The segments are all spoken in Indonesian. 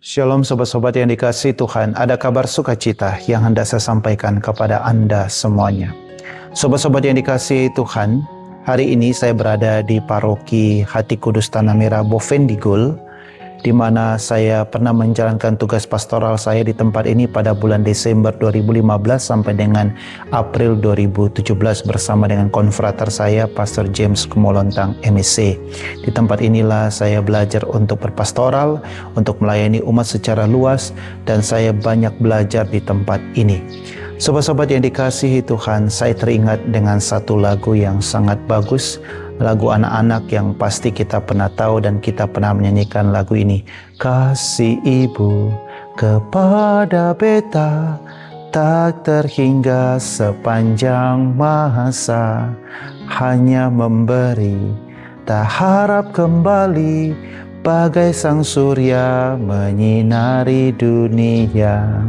Shalom sobat-sobat yang dikasihi Tuhan, ada kabar sukacita yang hendak saya sampaikan kepada Anda semuanya. Sobat-sobat yang dikasihi Tuhan, hari ini saya berada di Paroki Hati Kudus Tanah Merah Bovendigul, di mana saya pernah menjalankan tugas pastoral saya di tempat ini pada bulan Desember 2015 sampai dengan April 2017 bersama dengan konfrater saya, Pastor James Kumolontang MSc. Di tempat inilah saya belajar untuk berpastoral, untuk melayani umat secara luas, dan saya banyak belajar di tempat ini. Sobat-sobat yang dikasihi Tuhan, saya teringat dengan satu lagu yang sangat bagus, lagu anak-anak yang pasti kita pernah tahu dan kita pernah menyanyikan lagu ini. Kasih ibu kepada beta tak terhingga sepanjang masa, hanya memberi tak harap kembali, bagai sang surya menyinari dunia.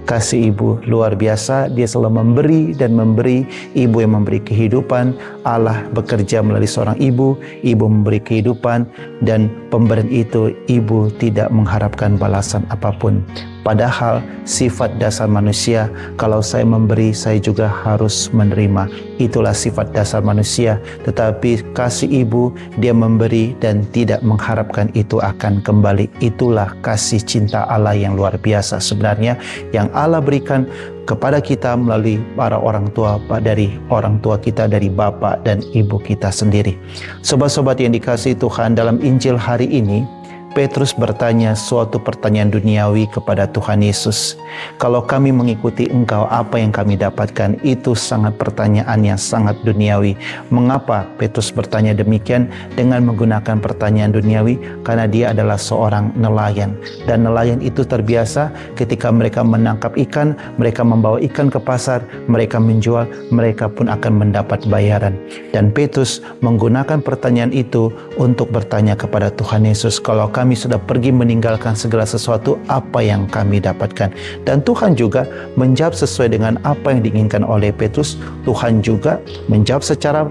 Kasih ibu luar biasa, dia selalu memberi dan memberi. Ibu yang memberi kehidupan, Allah bekerja melalui seorang ibu memberi kehidupan, dan pemberian itu ibu tidak mengharapkan balasan apapun. Padahal sifat dasar manusia, kalau saya memberi, saya juga harus menerima. Itulah sifat dasar manusia. Tetapi kasih ibu, dia memberi dan tidak mengharapkan itu akan kembali. Itulah kasih cinta Allah yang luar biasa sebenarnya, yang Allah berikan kepada kita melalui para orang tua, dari orang tua kita, dari bapak dan ibu kita sendiri. Sobat-sobat yang dikasihi Tuhan, dalam Injil hari ini Petrus bertanya suatu pertanyaan duniawi kepada Tuhan Yesus. Kalau kami mengikuti Engkau, apa yang kami dapatkan? Itu sangat pertanyaan yang sangat duniawi. Mengapa Petrus bertanya demikian dengan menggunakan pertanyaan duniawi? Karena dia adalah seorang nelayan. Dan nelayan itu terbiasa ketika mereka menangkap ikan, mereka membawa ikan ke pasar, mereka menjual, mereka pun akan mendapat bayaran. Dan Petrus menggunakan pertanyaan itu untuk bertanya kepada Tuhan Yesus, kalau kami sudah pergi meninggalkan segala sesuatu, apa yang kami dapatkan? Dan Tuhan juga menjawab sesuai dengan apa yang diinginkan oleh Petrus. Tuhan juga menjawab secara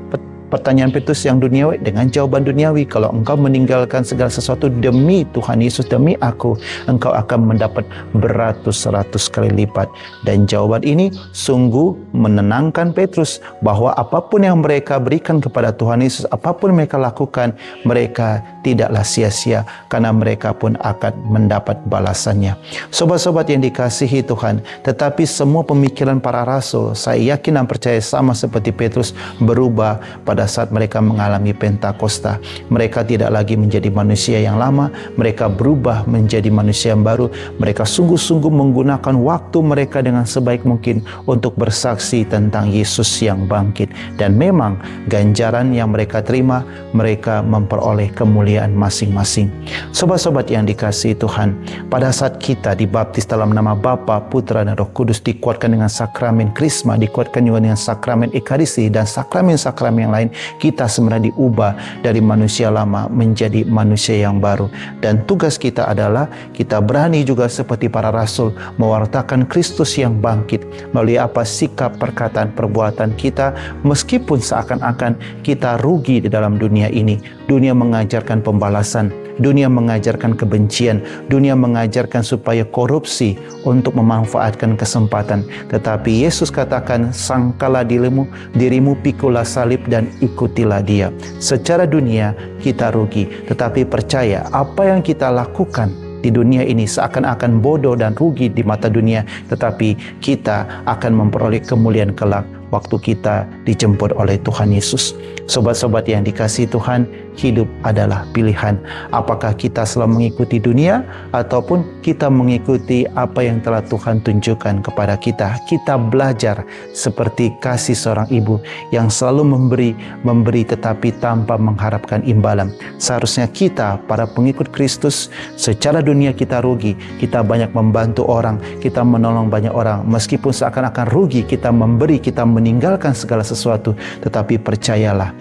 pertanyaan Petrus yang duniawi dengan jawaban duniawi. Kalau engkau meninggalkan segala sesuatu demi Tuhan Yesus, demi aku, engkau akan mendapat beratus-ratus kali lipat. Dan jawaban ini sungguh menenangkan Petrus, bahwa apapun yang mereka berikan kepada Tuhan Yesus, apapun yang mereka lakukan, mereka tidaklah sia-sia, karena mereka pun akan mendapat balasannya. Sobat-sobat yang dikasihi Tuhan, tetapi semua pemikiran para rasul, saya yakin dan percaya sama seperti Petrus, berubah pada saat mereka mengalami Pentakosta. Mereka tidak lagi menjadi manusia yang lama, mereka berubah menjadi manusia yang baru. Mereka sungguh-sungguh menggunakan waktu mereka dengan sebaik mungkin untuk bersaksi tentang Yesus yang bangkit. Dan memang ganjaran yang mereka terima, mereka memperoleh kemuliaan masing-masing. Sobat-sobat yang dikasihi Tuhan, pada saat kita dibaptis dalam nama Bapa, Putra, dan Roh Kudus, dikuatkan dengan sakramen Krisma, dikuatkan juga dengan sakramen Ekaristi dan sakramen-sakramen yang lain, kita sebenarnya diubah dari manusia lama menjadi manusia yang baru. Dan tugas kita adalah kita berani juga seperti para rasul mewartakan Kristus yang bangkit melalui apa? Sikap, perkataan, perbuatan kita, meskipun seakan-akan kita rugi di dalam dunia ini. Dunia mengajarkan pembalasan, dunia mengajarkan kebencian, dunia mengajarkan supaya korupsi untuk memanfaatkan kesempatan. Tetapi Yesus katakan, sangkalah dirimu, pikulah salib dan ikutilah dia. Secara dunia kita rugi, tetapi percaya apa yang kita lakukan di dunia ini seakan-akan bodoh dan rugi di mata dunia, tetapi kita akan memperoleh kemuliaan kelak waktu kita dijemput oleh Tuhan Yesus. Sobat-sobat yang dikasihi Tuhan, hidup adalah pilihan. Apakah kita selalu mengikuti dunia ataupun kita mengikuti apa yang telah Tuhan tunjukkan kepada kita? Kita belajar seperti kasih seorang ibu yang selalu memberi tetapi tanpa mengharapkan imbalan. Seharusnya kita, para pengikut Kristus, secara dunia kita rugi, kita banyak membantu orang, kita menolong banyak orang, meskipun seakan-akan rugi, kita memberi, kita meninggalkan segala sesuatu. Tetapi percayalah,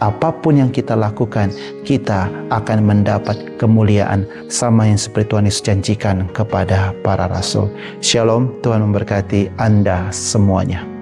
apapun yang kita lakukan, kita akan mendapat kemuliaan sama yang seperti Tuhan Yesus janjikan kepada para rasul. Shalom, Tuhan memberkati Anda semuanya.